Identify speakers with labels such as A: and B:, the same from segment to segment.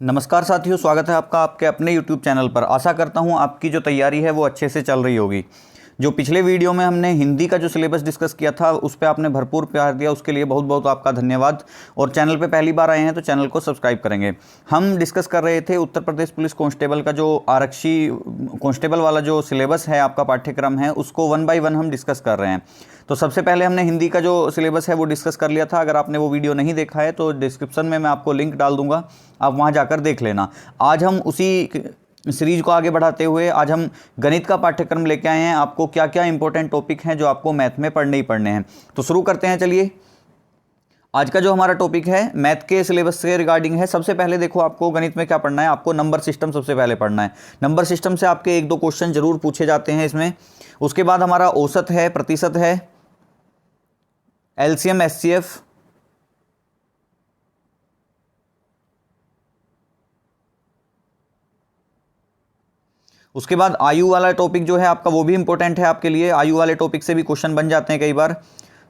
A: नमस्कार साथियों, स्वागत है आपका आपके अपने YouTube चैनल पर। आशा करता हूँ आपकी जो तैयारी है वो अच्छे से चल रही होगी। जो पिछले वीडियो में हमने हिंदी का जो सिलेबस डिस्कस किया था उस पर आपने भरपूर प्यार दिया, उसके लिए बहुत बहुत आपका धन्यवाद। और चैनल पे पहली बार आए हैं तो चैनल को सब्सक्राइब करेंगे। हम डिस्कस कर रहे थे उत्तर प्रदेश पुलिस कांस्टेबल का जो आरक्षी कांस्टेबल वाला जो सिलेबस है, आपका पाठ्यक्रम है, उसको 1 बाय 1 हम डिस्कस कर रहे हैं। तो सबसे पहले हमने हिंदी का जो सिलेबस है वो डिस्कस कर लिया था। अगर आपने वो वीडियो नहीं देखा है तो डिस्क्रिप्शन में मैं आपको लिंक डाल दूंगा, आप वहाँ जाकर देख लेना। आज हम उसी सीरीज को आगे बढ़ाते हुए आज हम गणित का पाठ्यक्रम लेके आए हैं। आपको क्या क्या इंपॉर्टेंट टॉपिक हैं जो आपको मैथ में पढ़ने ही पढ़ने हैं, तो शुरू करते हैं। चलिए, आज का जो हमारा टॉपिक है मैथ के सिलेबस से रिगार्डिंग है। सबसे पहले देखो, आपको गणित में क्या पढ़ना है, आपको नंबर सिस्टम सबसे पहले पढ़ना है। नंबर सिस्टम से आपके 1-2 क्वेश्चन जरूर पूछे जाते हैं इसमें। उसके बाद हमारा औसत है, प्रतिशत है, एलसीएम, एचसीएफ, उसके बाद आयु वाला टॉपिक जो है आपका वो भी इंपॉर्टेंट है आपके लिए। आयु वाले टॉपिक से भी क्वेश्चन बन जाते हैं कई बार।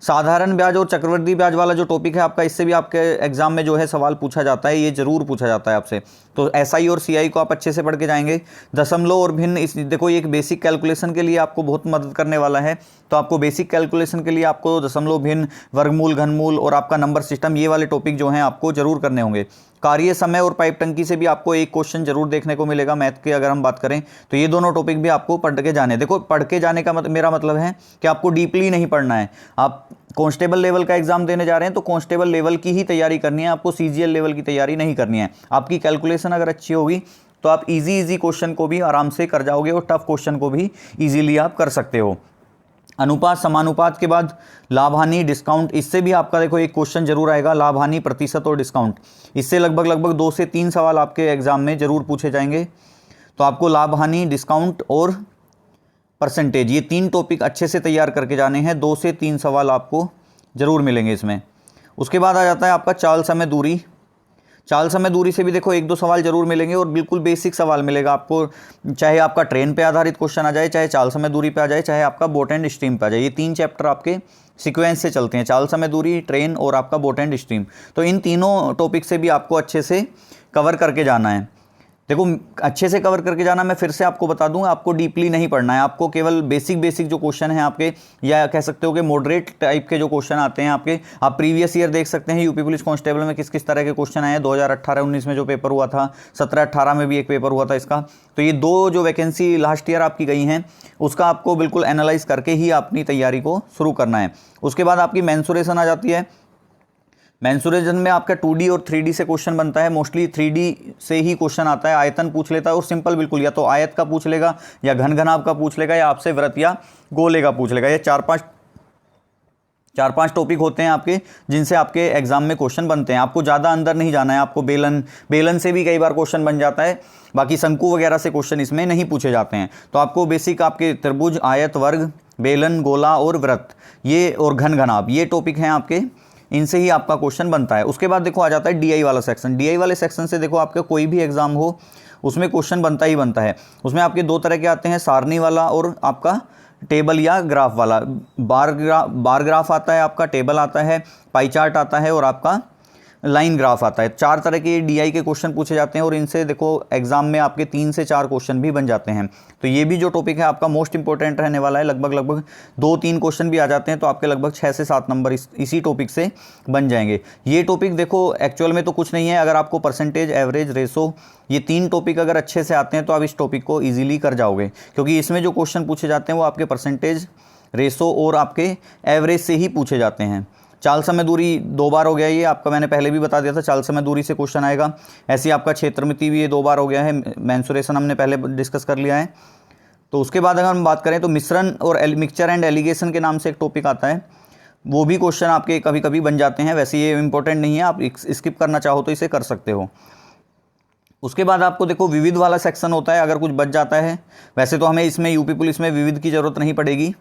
A: साधारण ब्याज और चक्रवृद्धि ब्याज वाला जो टॉपिक है आपका, इससे भी आपके एग्जाम में जो है सवाल पूछा जाता है, ये जरूर पूछा जाता है आपसे। तो एसआई और सीआई को आप अच्छे से पढ़ के जाएंगे। दशमलव और भिन्न, इस देखो ये एक बेसिक कैलकुलेशन के लिए आपको बहुत मदद करने वाला है। तो आपको बेसिक कैलकुलेशन के लिए आपको दशमलव, भिन्न, वर्गमूल, घनमूल और आपका नंबर सिस्टम, ये वाले टॉपिक जो हैं आपको जरूर करने होंगे। कार्य समय और पाइप टंकी से भी आपको एक क्वेश्चन जरूर देखने को मिलेगा मैथ के, अगर हम बात करें तो ये दोनों टॉपिक भी आपको पढ़ के जाने। देखो, पढ़ के जाने का मेरा मतलब है कि आपको डीपली नहीं पढ़ना है। आप कांस्टेबल लेवल का एग्जाम देने जा रहे हैं तो कांस्टेबल लेवल की ही तैयारी करनी है, आपको सीजीएल लेवल की तैयारी नहीं करनी है। आपकी कैलकुलेशन अगर अच्छी होगी तो आप इजी क्वेश्चन को भी आराम से कर जाओगे और टफ क्वेश्चन को भी इजीली आप कर सकते हो। अनुपात, समानुपात के बाद लाभ हानि, डिस्काउंट, इससे भी आपका देखो एक क्वेश्चन जरूर आएगा, लाभ हानि, प्रतिशत और डिस्काउंट। इससे लगभग 2 से 3 सवाल आपके एग्जाम में जरूर पूछे जाएंगे। तो आपको लाभ हानि, डिस्काउंट और परसेंटेज, ये 3 टॉपिक अच्छे से तैयार करके जाने हैं। 2 से 3 सवाल आपको जरूर मिलेंगे इसमें। उसके बाद आ जाता है आपका चाल समय दूरी। चाल समय दूरी से भी देखो 1-2 सवाल जरूर मिलेंगे और बिल्कुल बेसिक सवाल मिलेगा आपको, चाहे आपका ट्रेन पे आधारित क्वेश्चन आ जाए, चाहे चाल समय दूरी पे आ जाए, चाहे आपका बोट एंड स्ट्रीम पे आ जाए। ये 3 चैप्टर आपके सीक्वेंस से चलते हैं, चाल समय दूरी, ट्रेन और आपका बोट एंड स्ट्रीम। तो इन तीनों टॉपिक से भी आपको अच्छे से कवर करके जाना है। देखो, अच्छे से कवर करके जाना, मैं फिर से आपको बता दूं, आपको डीपली नहीं पढ़ना है। आपको केवल बेसिक जो क्वेश्चन है आपके, या कह सकते हो कि मॉडरेट टाइप के जो क्वेश्चन आते हैं आपके, आप प्रीवियस ईयर देख सकते हैं यूपी पुलिस कांस्टेबल में किस किस तरह के क्वेश्चन आए हैं। 2018-19 में जो पेपर हुआ था, 17-18 में भी एक पेपर हुआ था इसका। तो ये 2 जो वैकेंसी लास्ट ईयर आपकी गई हैं, उसका आपको बिल्कुल एनालाइज करके ही अपनी तैयारी को शुरू करना है। उसके बाद आपकी मेंसुरेशन आ जाती है। मेंसुरेशन में आपका 2D और 3D से क्वेश्चन बनता है। मोस्टली 3D से ही क्वेश्चन आता है, आयतन पूछ लेता है और सिंपल बिल्कुल, या तो आयत का पूछ लेगा, या घन घनाभ का पूछ लेगा, या आपसे वृत्त या गोले का पूछ लेगा। ये 4-5 टॉपिक होते हैं आपके, जिनसे आपके एग्जाम में क्वेश्चन बनते हैं। आपको ज़्यादा अंदर नहीं जाना है। आपको बेलन से भी कई बार क्वेश्चन बन जाता है, बाकी शंकु वगैरह से क्वेश्चन इसमें नहीं पूछे जाते हैं। तो आपको बेसिक आपके त्रिभुज, आयत, वर्ग, बेलन, गोला और वृत्त, ये और घन घनाभ, ये टॉपिक हैं आपके, इनसे ही आपका क्वेश्चन बनता है। उसके बाद देखो आ जाता है डीआई वाला सेक्शन। डीआई वाले सेक्शन से देखो आपका कोई भी एग्जाम हो उसमें क्वेश्चन बनता ही बनता है। उसमें आपके 2 तरह के आते हैं, सारणी वाला और आपका टेबल या ग्राफ वाला। बार ग्राफ आता है आपका, टेबल आता है, पाई चार्ट आता है और आपका लाइन ग्राफ आता है। 4 तरह के डीआई के क्वेश्चन पूछे जाते हैं और इनसे देखो एग्जाम में आपके 3 से 4 क्वेश्चन भी बन जाते हैं। तो ये भी जो टॉपिक है आपका मोस्ट इंपॉर्टेंट रहने वाला है। लगभग 2-3 क्वेश्चन भी आ जाते हैं तो आपके लगभग 6 से 7 नंबर इसी टॉपिक से बन जाएंगे। ये टॉपिक देखो एक्चुअल में तो कुछ नहीं है, अगर आपको परसेंटेज, एवरेज, रेशो, ये 3 टॉपिक अगर अच्छे से आते हैं तो आप इस टॉपिक को ईजिली कर जाओगे, क्योंकि इसमें जो क्वेश्चन पूछे जाते हैं वो आपके परसेंटेज, रेशो और आपके एवरेज से ही पूछे जाते हैं। चाल समय दूरी 2 बार हो गया, ये आपका मैंने पहले भी बता दिया था, चाल समय दूरी से क्वेश्चन आएगा। ऐसे आपका क्षेत्रमिति भी ये 2 बार हो गया है। मेंसुरेशन हमने पहले डिस्कस कर लिया है। तो उसके बाद अगर हम बात करें तो मिश्रण और मिक्सचर एंड एलिगेशन के नाम से एक टॉपिक आता है, वो भी क्वेश्चन आपके कभी कभी बन जाते हैं। वैसे ये इंपॉर्टेंट नहीं है, आप स्किप करना चाहो तो इसे कर सकते हो। उसके बाद आपको देखो विविध वाला सेक्शन होता है, अगर कुछ बच जाता है। वैसे तो हमें इसमें यूपी पुलिस में विविध की जरूरत नहीं पड़ेगी,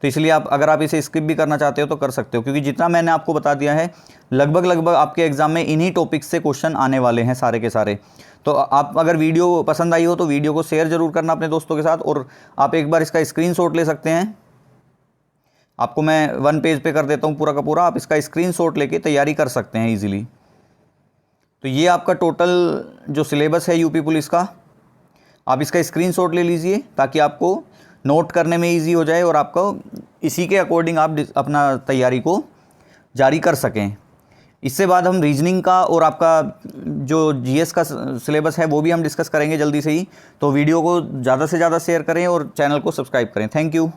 A: तो इसलिए अगर आप इसे स्किप भी करना चाहते हो तो कर सकते हो, क्योंकि जितना मैंने आपको बता दिया है लगभग आपके एग्जाम में इन्हीं टॉपिक्स से क्वेश्चन आने वाले हैं सारे के सारे। तो आप अगर वीडियो पसंद आई हो तो वीडियो को शेयर जरूर करना अपने दोस्तों के साथ, और आप एक बार इसका स्क्रीनशॉट ले सकते हैं। आपको मैं 1 पेज पे कर देता हूँ पूरा का पूरा, आप इसका स्क्रीनशॉट लेके तैयारी कर सकते हैं ईजिली। तो ये आपका टोटल जो सिलेबस है यूपी पुलिस का, आप इसका स्क्रीनशॉट ले लीजिए ताकि आपको नोट करने में इजी हो जाए और आपको इसी के अकॉर्डिंग आप अपना तैयारी को जारी कर सकें। इससे बाद हम रीजनिंग का और आपका जो जीएस का सिलेबस है वो भी हम डिस्कस करेंगे जल्दी से ही। तो वीडियो को ज़्यादा से ज़्यादा शेयर करें और चैनल को सब्सक्राइब करें। Thank you.